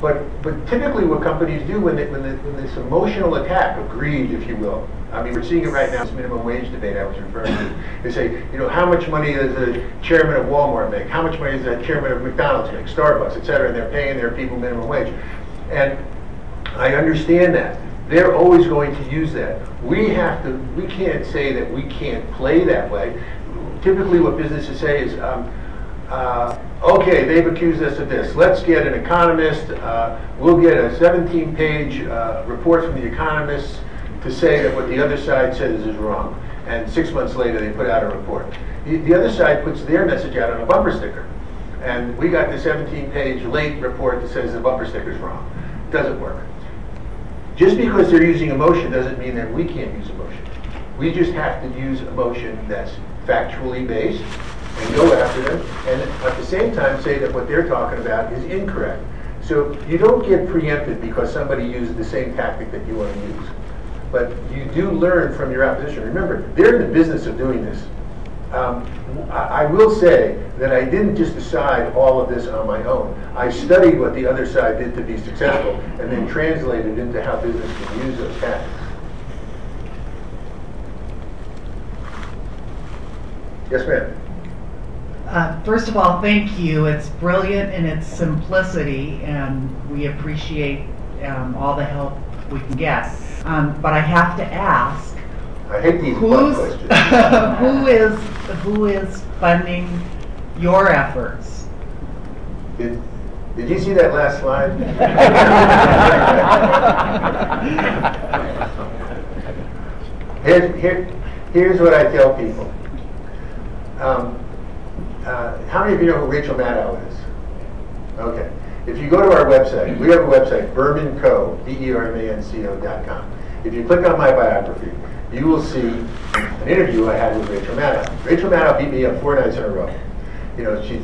[SPEAKER 1] But typically what companies do when this emotional attack of greed, if you will, I mean, we're seeing it right now, this minimum wage debate I was referring to. They say, you know, how much money does the chairman of Walmart make? How much money does the chairman of McDonald's make? Starbucks, et cetera, and they're paying their people minimum wage. And I understand that. They're always going to use that. We can't say that we can't play that way. Typically what businesses say is, okay, they've accused us of this. Let's get an economist. We'll get a 17-page report from the economists to say that what the other side says is wrong. And 6 months later, they put out a report. The other side puts their message out on a bumper sticker. And we got the 17-page late report that says the bumper sticker's wrong. It doesn't work. Just because they're using emotion doesn't mean that we can't use emotion. We just have to use emotion that's factually based and go after them, and at the same time say that what they're talking about is incorrect. So you don't get preempted because somebody uses the same tactic that you want to use. But you do learn from your opposition. Remember, they're in the business of doing this. I will say that I didn't just decide all of this on my own. I studied what the other side did to be successful and then translated into how business can use those tactics. Yes, ma'am.
[SPEAKER 15] First of all, thank you. It's brilliant in its simplicity, and we appreciate all the help we can get. But I have to ask,
[SPEAKER 1] I hate these questions.
[SPEAKER 15] who is funding your efforts?
[SPEAKER 1] Did you see that last slide? Here's what I tell people. How many of you know who Rachel Maddow is? Okay. If you go to our website, we have a website, BermanCo, BermanCo.com. If you click on my biography, you will see an interview I had with Rachel Maddow. Rachel Maddow beat me up 4 nights in a row. You know, she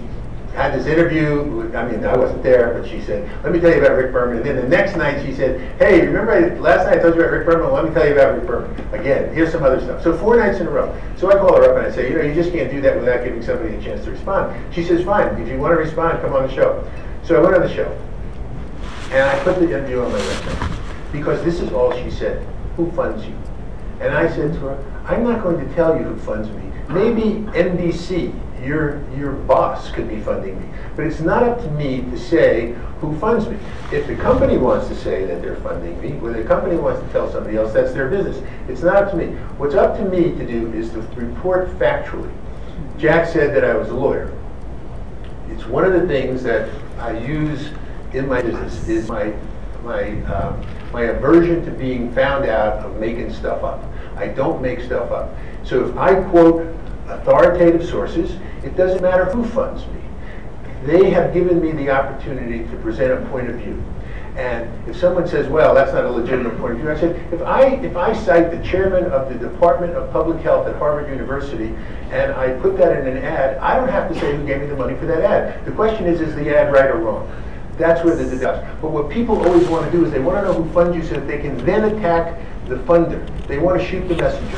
[SPEAKER 1] had this interview, I mean, I wasn't there, but she said, let me tell you about Rick Berman. And then the next night she said, hey, remember last night I told you about Rick Berman? Well, let me tell you about Rick Berman. Again, here's some other stuff. So 4 nights in a row. So I call her up and I say, you know, you just can't do that without giving somebody a chance to respond. She says, fine, if you want to respond, come on the show. So I went on the show. And I put the interview on my website. Because this is all she said. Who funds you? And I said to her, I'm not going to tell you who funds me. Maybe NBC, your boss, could be funding me. But it's not up to me to say who funds me. If the company wants to say that they're funding me, or the company wants to tell somebody else, that's their business. It's not up to me. What's up to me to do is to report factually. Jack said that I was a lawyer. It's one of the things that I use in my business is my aversion to being found out of making stuff up. I don't make stuff up. So if I quote authoritative sources, it doesn't matter who funds me. They have given me the opportunity to present a point of view. And if someone says, well, that's not a legitimate point of view, I said, if I cite the chairman of the Department of Public Health at Harvard University and I put that in an ad, I don't have to say who gave me the money for that ad. The question is the ad right or wrong? That's where the deduction. But what people always want to do is they want to know who funds you so that they can then attack the funder. They want to shoot the messenger.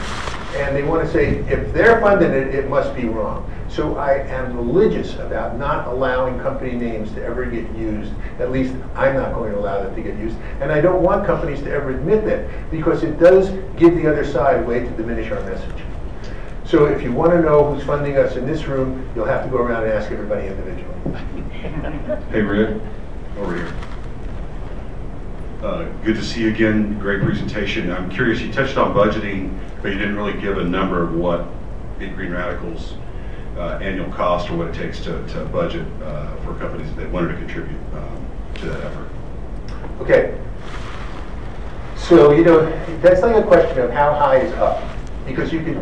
[SPEAKER 1] And they want to say, if they're funding it, it must be wrong. So I am religious about not allowing company names to ever get used. At least I'm not going to allow that to get used. And I don't want companies to ever admit that, because it does give the other side a way to diminish our message. So if you want to know who's funding us in this room, you'll have to go around and ask everybody individually.
[SPEAKER 17] Hey, Rick, over here. Good to see you again. Great presentation. I'm curious, you touched on budgeting, but you didn't really give a number of what Big Green Radical's annual cost or what it takes to budget for companies that wanted to contribute to that effort.
[SPEAKER 1] Okay. So, that's like a question of how high is up, because you could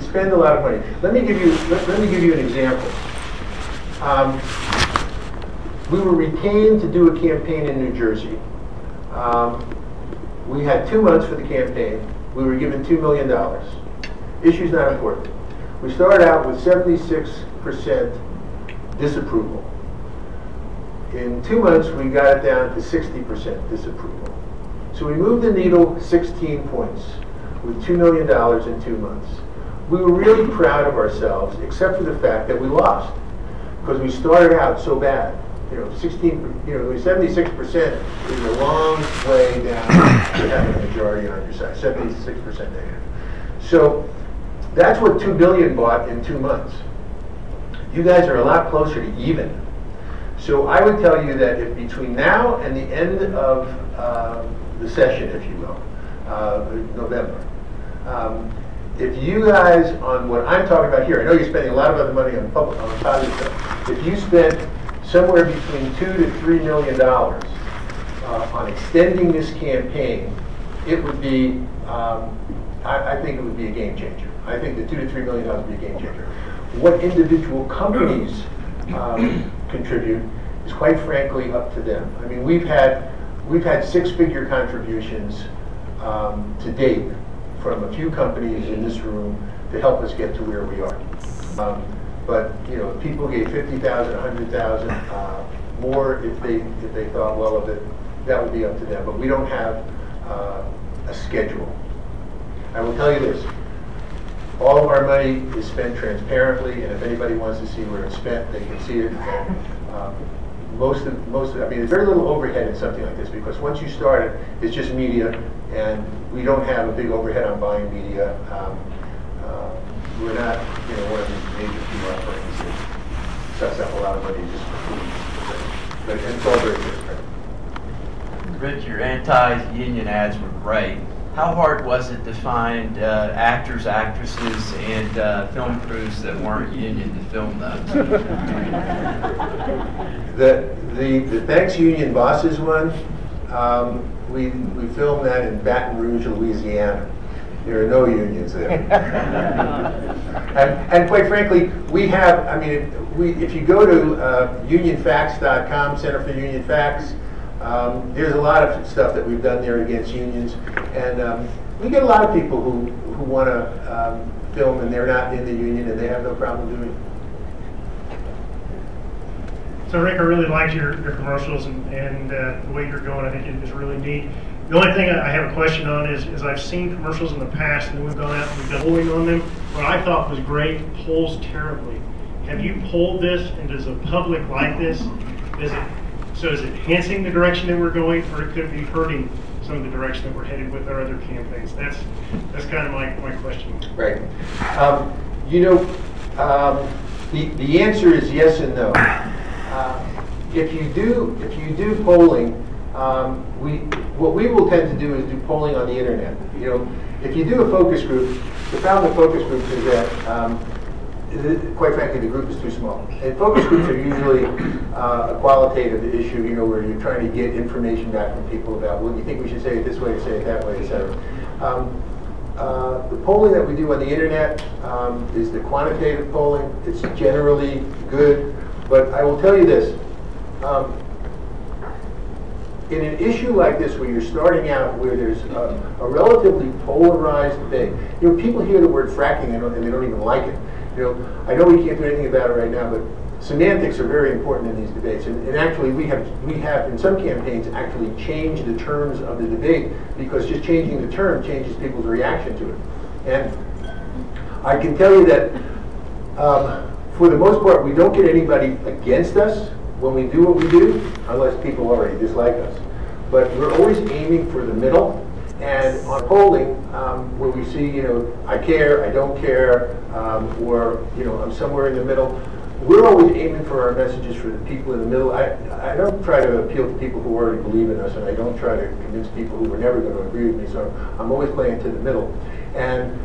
[SPEAKER 1] spend a lot of money. Let me give you an example. We were retained to do a campaign in New Jersey. We had 2 months for the campaign. We were given $2 million. Issue's not important. We started out with 76% disapproval. In 2 months, we got it down to 60% disapproval. So we moved the needle 16 points with $2 million in 2 months. We were really proud of ourselves, except for the fact that we lost, because we started out so bad. 76% is a long way down to having a majority on your side, 76% negative. So that's what $2 billion bought in 2 months. You guys are a lot closer to even. So I would tell you that if between now and the end of the session, if you will, November, if you guys, on what I'm talking about here, I know you're spending a lot of other money on positive stuff. If you spent somewhere between $2 to $3 million on extending this campaign, it would be, I think it would be a game changer. I think the $2 to $3 million would be a game changer. What individual companies contribute is, quite frankly, up to them. I mean, we've had 6-figure contributions to date from a few companies in this room to help us get to where we are. But if people gave 50,000, 100,000 more, if they thought well of it, that would be up to them. But we don't have a schedule. I will tell you this: all of our money is spent transparently, and if anybody wants to see where it's spent, they can see it. And, most of I mean, there's very little overhead in something like this, because once you start it, it's just media, and we don't have a big overhead on buying media. We're not, one of these major PR firms that sucks up a lot of money just for food. But it's all very transparent.
[SPEAKER 18] Rich, your anti-union ads were great. How hard was it to find actors, actresses, and film crews that weren't union to film those?
[SPEAKER 1] The Thanks Union Bosses one, we filmed that in Baton Rouge, Louisiana. There are no unions there. and quite frankly, we have, I mean, if you go to unionfacts.com, Center for Union Facts, there's a lot of stuff that we've done there against unions. And we get a lot of people who want to film, and they're not in the union, and they have no problem doing it.
[SPEAKER 19] So Rick, I really liked your commercials and the way you're going. I think it is really neat. The only thing I have a question on is I've seen commercials in the past, and we've gone out and we've done polling on them. What I thought was great polls terribly. Have you polled this, and does the public like this? Is it enhancing the direction that we're going, or it could be hurting some of the direction that we're headed with our other campaigns? That's kind of my question.
[SPEAKER 1] Right. The answer is yes and no. If you do polling, what we will tend to do is do polling on the internet. If you do a focus group, the problem with focus groups is that, quite frankly, the group is too small. And focus groups are usually a qualitative issue, where you're trying to get information back from people about, well, you think we should say it this way, say it that way, etc. The polling that we do on the internet is the quantitative polling. It's generally good, but I will tell you this. in an issue like this, where you're starting out, where there's a relatively polarized debate, you know, people hear the word fracking and they don't even like it. You know, I know we can't do anything about it right now, but semantics are very important in these debates. And actually, we have in some campaigns actually changed the terms of the debate, because just changing the term changes people's reaction to it. And I can tell you that for the most part, we don't get anybody against us when we do what we do, unless people already dislike us. But we're always aiming for the middle. And on polling, where we see, you know, I care, I don't care, or, you know, I'm somewhere in the middle, we're always aiming for our messages for the people in the middle. I don't try to appeal to people who already believe in us, and I don't try to convince people who are never going to agree with me, so I'm always playing to the middle. And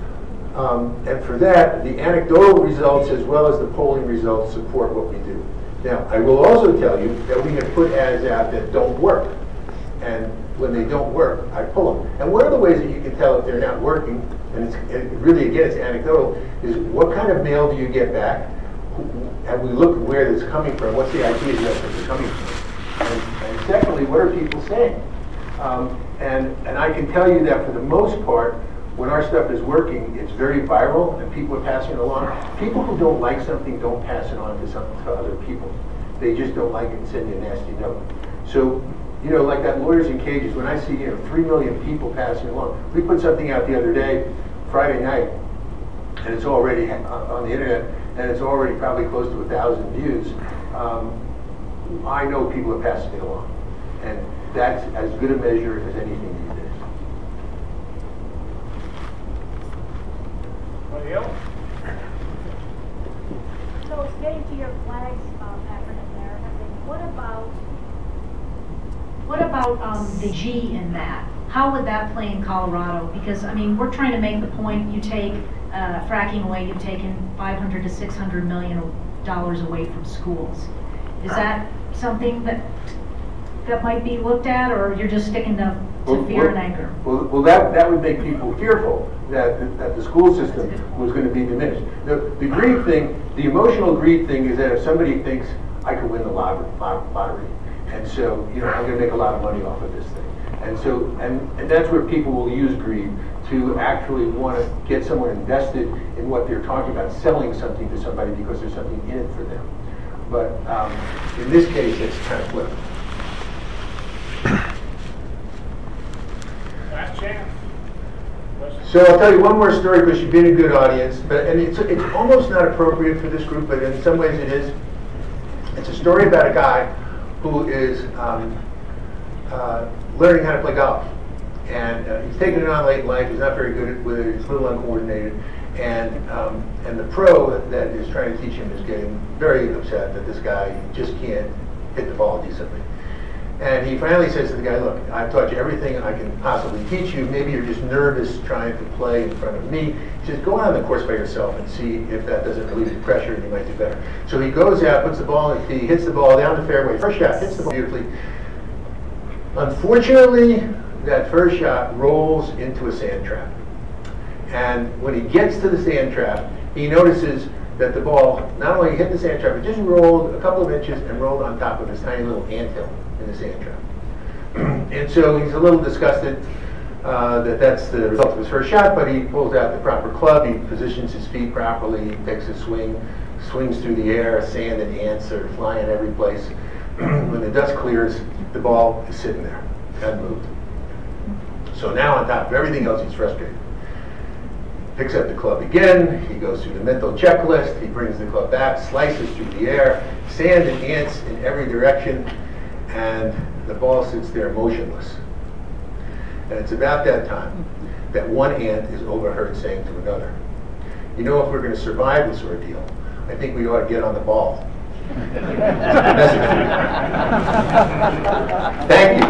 [SPEAKER 1] for that, the anecdotal results as well as the polling results support what we do. Now, I will also tell you that we have put ads out that don't work. And when they don't work, I pull them. And one of the ways that you can tell if they're not working, and really, again, it's anecdotal, is what kind of mail do you get back? And we look where it's coming from. What's the IP address that it's coming from? And secondly, what are people saying? And I can tell you that for the most part, when our stuff is working, it's very viral and people are passing it along. People who don't like something don't pass it on to other people. They just don't like it and send you a nasty note. So, you know, like that Lawyers in Cages, when I see, you know, 3 million people passing it along. We put something out the other day, Friday night, and it's already on the internet, and it's already probably close to 1,000 views. I know people are passing it along. And that's as good a measure as anything these days.
[SPEAKER 20] So getting to your flags acronym there, I think,
[SPEAKER 21] what about the G in that? How would that play in Colorado? Because, I mean, we're trying to make the point, you take fracking away, you've taken $500 to $600 million away from schools. Is that something that might be looked at, or you're just sticking to fear and anger?
[SPEAKER 1] Well, that would make people fearful that the school system was going to be diminished. The greed thing, the emotional greed thing, is that if somebody thinks I could win the lottery, and so, you know, I'm going to make a lot of money off of this thing. And so, and that's where people will use greed to actually want to get someone invested in what they're talking about, selling something to somebody because there's something in it for them. But in this case, it's kind of flipped.
[SPEAKER 22] Last chance.
[SPEAKER 1] So I'll tell you one more story because you've been a good audience, and it's almost not appropriate for this group, but in some ways it is. It's a story about a guy who is learning how to play golf. And he's taking it on late in life. He's not very good with it. He's a little uncoordinated. And the pro that is trying to teach him is getting very upset that this guy just can't hit the ball decently. And he finally says to the guy, look, I've taught you everything I can possibly teach you. Maybe you're just nervous trying to play in front of me. He says, go out on the course by yourself and see if that doesn't relieve the pressure and you might do better. So he goes out, puts the ball in the tee, hits the ball down the fairway. First shot, hits the ball beautifully. Unfortunately, that first shot rolls into a sand trap. And when he gets to the sand trap, he notices that the ball not only hit the sand trap, it just rolled a couple of inches and rolled on top of his tiny little anthill in the sand trap. And so he's a little disgusted that that's the result of his first shot, but he pulls out the proper club, he positions his feet properly, he takes a swing, swings through the air, sand and ants are flying every place. When the dust clears, the ball is sitting there, unmoved. So now on top of everything else, he's frustrated. Picks up the club again, he goes through the mental checklist, he brings the club back, slices through the air, sand and ants in every direction, and the ball sits there motionless. And it's about that time that one ant is overheard saying to another, you know, if we're going to survive this ordeal, I think we ought to get on the ball. Thank you.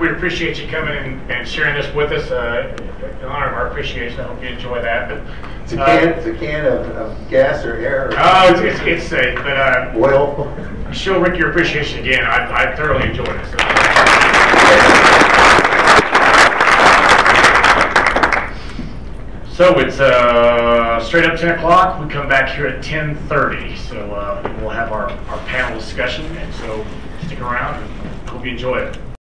[SPEAKER 22] We appreciate you coming and sharing this with us. In honor of our appreciation, I hope you enjoy that. But
[SPEAKER 1] it's a can of gas or air.
[SPEAKER 22] Oh, it's safe, but
[SPEAKER 1] oil.
[SPEAKER 22] Show Rick your appreciation again. I thoroughly enjoyed it. So it's straight up 10 o'clock. We come back here at 10:30. So we'll have our panel discussion. And so stick around and hope you enjoy it.